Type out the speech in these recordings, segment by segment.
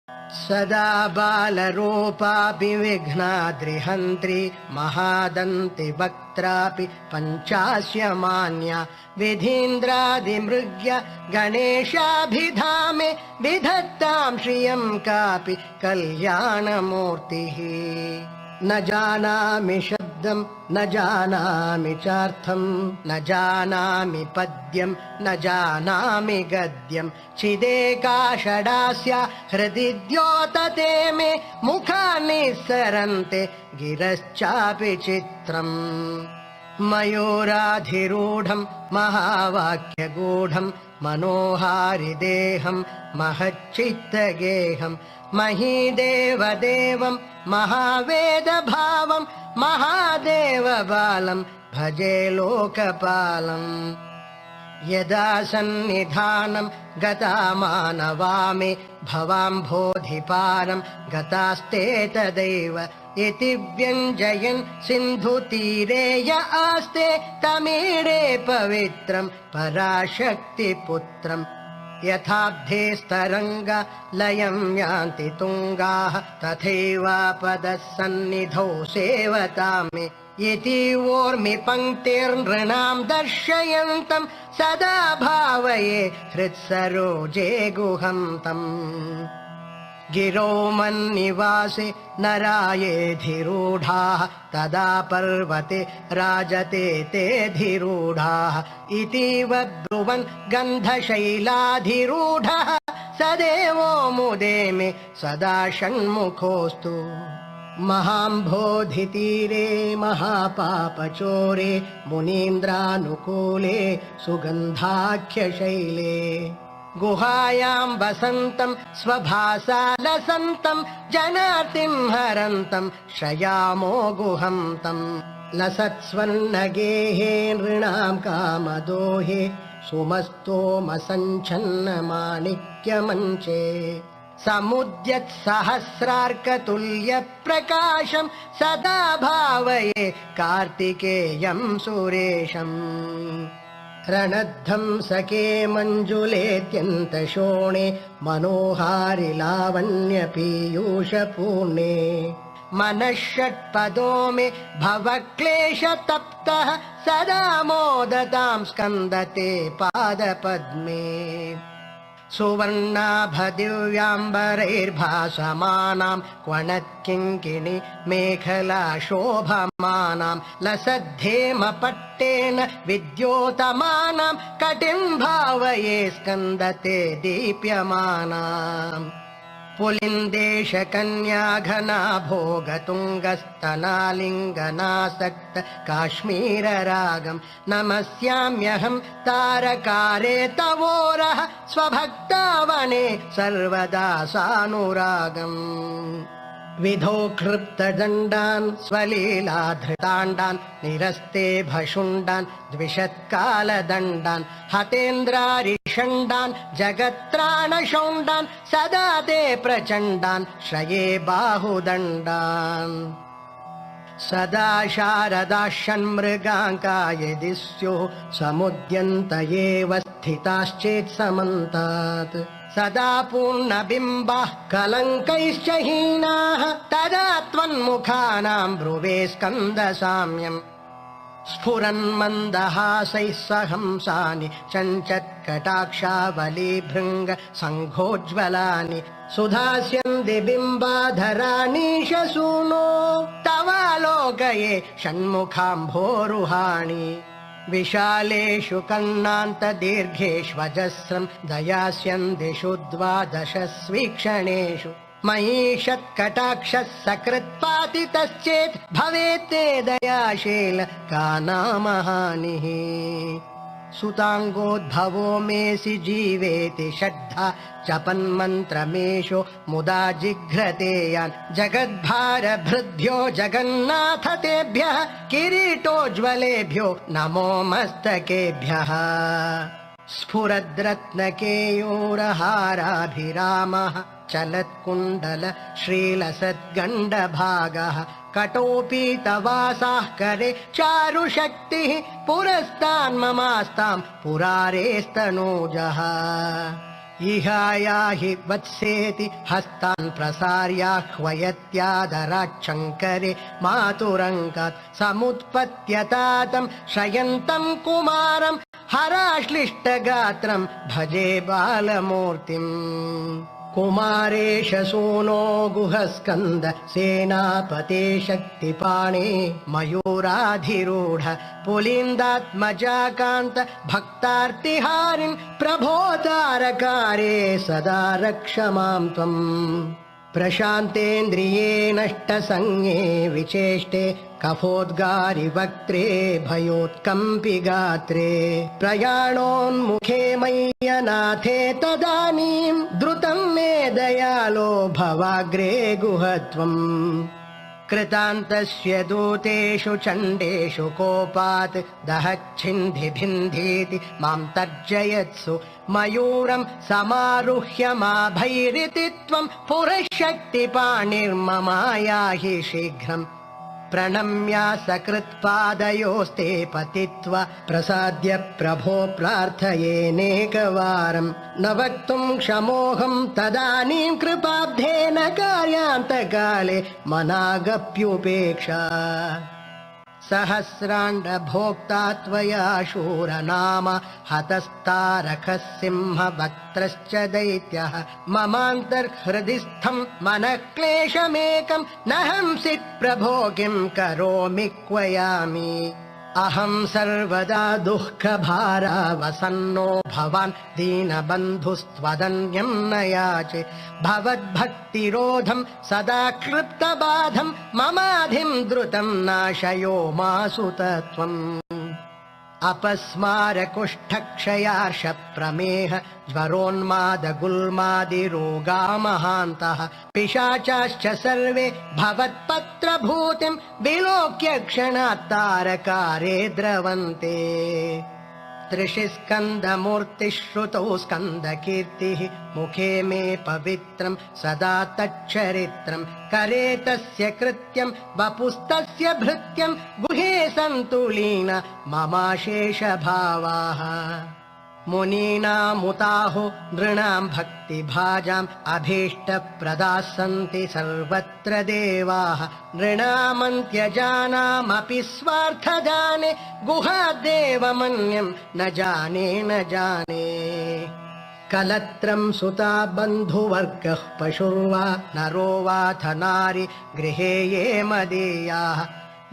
सदा बालरूपापि विघ्नाद्रिहन्त्री महादन्ति वक्त्रापि पञ्चास्य मान्या विधीन्द्रादिमृग्य गणेशाभिधामे विधत्तां श्रियं कापि कल्याणमूर्तिः। न जानामि शब्दं न जानामि चार्थं न जानामि पद्यं न जानामि गद्यं चिदेकाषडास्या हृदि द्योतते मे मुखानि सरन्ते गिरश्चापि चित्रम्। मयूराधिरूढं महावाक्यगूढं मनोहारिदेहं महच्चित्तगेहं महीदेवदेवं महावेदभावं महादेवबालं भजे लोकपालम्। यदा सन्निधानं गता मानवामि भवाम्भोधिपारं गतास्ते तदैव इति व्यञ्जयन् सिन्धुतीरे य आस्ते तमीरे पवित्रं पराशक्तिपुत्रम्। यथाब्धेस्तरङ्ग लयं यान्ति तुङ्गाः तथैवापदः सन्निधौ सेवतामि इति वोर्मि पङ्क्तिर्नृणां दर्शयन्तं सदा भावये हृत्सरोजे गुहं तम्। गिरो मन्निवासे नरायेऽधिरूढाः तदा पर्वते राजते तेऽधिरूढाः इतीव ब्रुवन् गन्धशैलाधिरूढः स देवो मुदे मे सदा षण्मुखोऽस्तु। महाम्भोधितीरे महापापचोरे मुनीन्द्रानुकूले सुगन्धाख्यशैले गुहायां वसन्तं स्वभासालसन्तं जनार्तिं हरन्तं श्रयामो गुहं तं। लसत्स्वर्णगेहे नृणां कामदोहे सुमस्तोमसञ्छन्नमाणिक्यमञ्चे समुद्यत्सहस्रार्कतुल्यप्रकाशं सदा भावये कार्तिकेयं सुरेशम्। रणध्वंसके मञ्जुलेऽत्यन्तशोणे मनोहारि लावण्यपीयूषपूर्णे मनःषट्पदो मे भवक्लेशतप्तः सदा मोदतां स्कन्दते पादपद्मे। सुवर्णाभदिव्याम्बरैर्भासमानां क्वणत्किङ्किणी मेखला शोभमानां लसद्धेमपट्टेन विद्योतमानां कटिं भावये स्कन्दते दीप्यमानाम्। पुलिन्देशकन्याघना भोगतुङ्गस्तनालिङ्गनासक्त काश्मीररागं नमस्याम्यहं तारकारे तवोरः स्वभक्तावने सर्वदा सानुरागम्। विधोक्षृप्तदण्डान् स्वलीलाधृताण्डान् निरस्ते भशुण्डान् द्विषत्कालदण्डान् हतेन्द्रारिषण्डान् जगत्त्राणशौण्डान् सदा ते प्रचण्डान् श्रये बाहुदण्डान्। सदा शारदाः षण्मृगाङ्का यदि स्युः समुद्यन्त एव स्थिताश्चेत् समन्तात् सदा पूर्णबिम्बाः कलङ्कैश्च हीनाः तदा त्वन्मुखानां ब्रुवे स्कन्दसाम्यम्। स्फुरन्मन्दहासैः सहंसानि चञ्चत्कटाक्षावलीभृङ्ग सङ्घोज्ज्वलानि सुधास्यन्ति बिम्बाधराणीशसूनो तवालोकये षण्मुखाम्भोरुहाणि। विशालेषु कर्णान्तदीर्घेष्वजस्रं दयास्यन्दिषु द्वादशस्वीक्षणेषु महीषत्कटाक्षः सकृत्पातितश्चेत् भवेत्ते दयाशील का नाम हानिः। सुताङ्गोद्भवो मेऽसि जीवेति षड्धा जपन्मन्त्रमेषो मुदा जिघ्रतेयान् जगद्भारभृद्भ्यो जगन्नाथ तेभ्यः किरीटोज्ज्वलेभ्यो नमो मस्तकेभ्यः। स्फुरद्रत्नकेयूरहाराभिरामः चलत्कुण्डल श्रीलसद्गण्डभागः कटोपीतवासाः करे चारुशक्तिः पुरस्तान्ममास्तां पुरारेस्तनूजः। इहायाहि वत्सेति हस्तान् प्रसार्याह्वयत्यादराच्छङ्करे मातुरङ्गात् समुत्पत्यतातं शयन्तं कुमारं हराश्लिष्टगात्रं भजे बालमूर्तिम् कुमारेश सूनो गुहस्कन्द सेनापते शक्तिपाणे मयूराधिरूढ पुलिन्दात्मजाकान्त भक्तार्तिहारिन् प्रभोतारकारे सदा रक्ष मां त्वम् प्रशान्तेन्द्रिये नष्टसंज्ञे विचेष्टे कफोद्गारिवक्त्रे भयोत्कम्पि गात्रे प्रयाणोन्मुखे मय्यनाथे तदानीं द्रुतं मे दयालो भवाग्रे गुहत्वम् कृतान्तस्य दूतेषु चण्डेषु कोपात् दहच्छिन्धिभिन्धीति मां तर्जयत्सु मयूरं समारुह्य माभैरिति त्वं पुरःशक्तिपाणिर्ममायाहि शीघ्रम् प्रणम्या सकृत्पादयोस्ते पतित्वा प्रसाद्य प्रभो प्रार्थयेनेकवारं न वक्तुं क्षमोऽहं तदानीं कृपाब्धेन कार्यान्तकाले मनागप्युपेक्षा सहस्राण्डभोक्ता त्वया शूरनाम हतस्तारकः सिंहवक्त्रश्च दैत्यः ममान्तर्हृदिस्थं मनः क्लेशमेकं न हंसित् प्रभो किं करोमि क्वयामि अहं सर्वदा दुःखभारावसन्नो भवान् दीनबन्धुस्त्वदन्यं न याचे भवद्भक्तिरोधं सदा क्षिप्तबाधं ममाधिं द्रुतं नाशयो मासुत त्वम् अपस्मारकुष्ठक्षयार्षप्रमेह ज्वरोन्मादगुल्मादिरोगा महान्तः पिशाचाश्च सर्वे भवत्पत्रभूतिं विलोक्य क्षणात्तारकारे द्रवन्ते त्रिशिस्कन्दमूर्तिः श्रुतौ स्कन्दकीर्तिः मुखे मे पवित्रं सदा तच्चरित्रं करे तस्य कृत्यं वपुस्तस्य भृत्यं गुहे सन्तु लीन ममाशेषभावाः मुनीनामुताहो नृणां भक्तिभाजाम् अभीष्टप्रदाः सन्ति सर्वत्र देवाः नृणामन्त्यजानामपि स्वार्थदाने गुहादेवमन्यं न जाने न जाने कलत्रं सुता बन्धुवर्गः पशुर्वा नरो वाथ नारी गृहे ये मदीयाः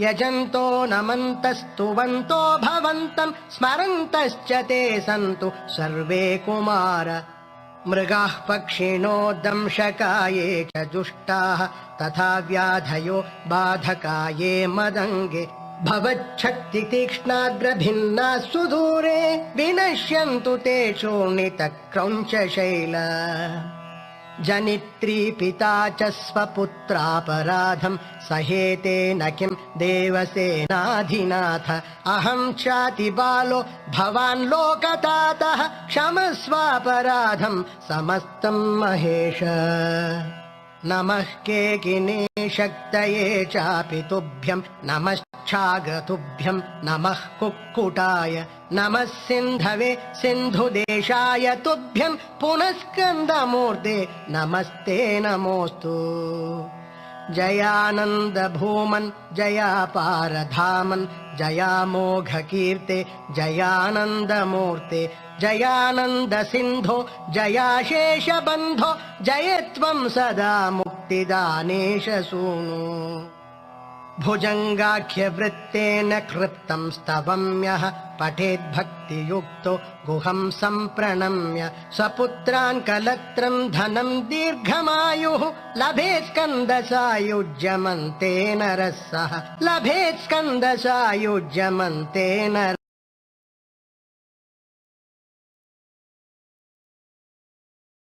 यजन्तो नमन्तस्तुवन्तो भवन्तं स्मरन्तश्च ते सन्तु सर्वे कुमार मृगाः पक्षिणो दंशकाये च दुष्टाः तथा व्याधयो बाधकाये मदङ्गे भवच्छक्तितीक्ष्णाग्रभिन्ना सुदूरे विनश्यन्तु ते चूर्णितक्रौञ्चशैल जनित्री पिता च स्वपुत्रापराधं सहेते न किं देवसेनाधिनाथ अहं चातिबालो भवान् लोकतातः क्षमस्वापराधं समस्तं महेश नमः केकिने शक्तये चापि तुभ्यं नमश्चागतुभ्यं नमः कुक्कुटाय नमः सिन्धवे सिन्धुदेशाय तुभ्यं पुनः स्कन्दमूर्ते नमस्ते नमोऽस्तु जयानन्द भूमन् जयापारधामन् जयामोघकीर्ते जयानन्दमूर्ते जयानन्द सिन्धो जयाशेषबन्धो जय त्वं सदा मुक्तिदानेश सूनु भुजङ्गाख्यवृत्तेन कृप्तं स्तवम्यः पठेद्भक्तियुक्तो गुहं सम्प्रणम्य सपुत्रान् कलत्रं धनं दीर्घमायुः लभेत् स्कन्दसायुज्यमन्ते नरः सः लभेत् स्कन्दसायुज्यमन्ते नरः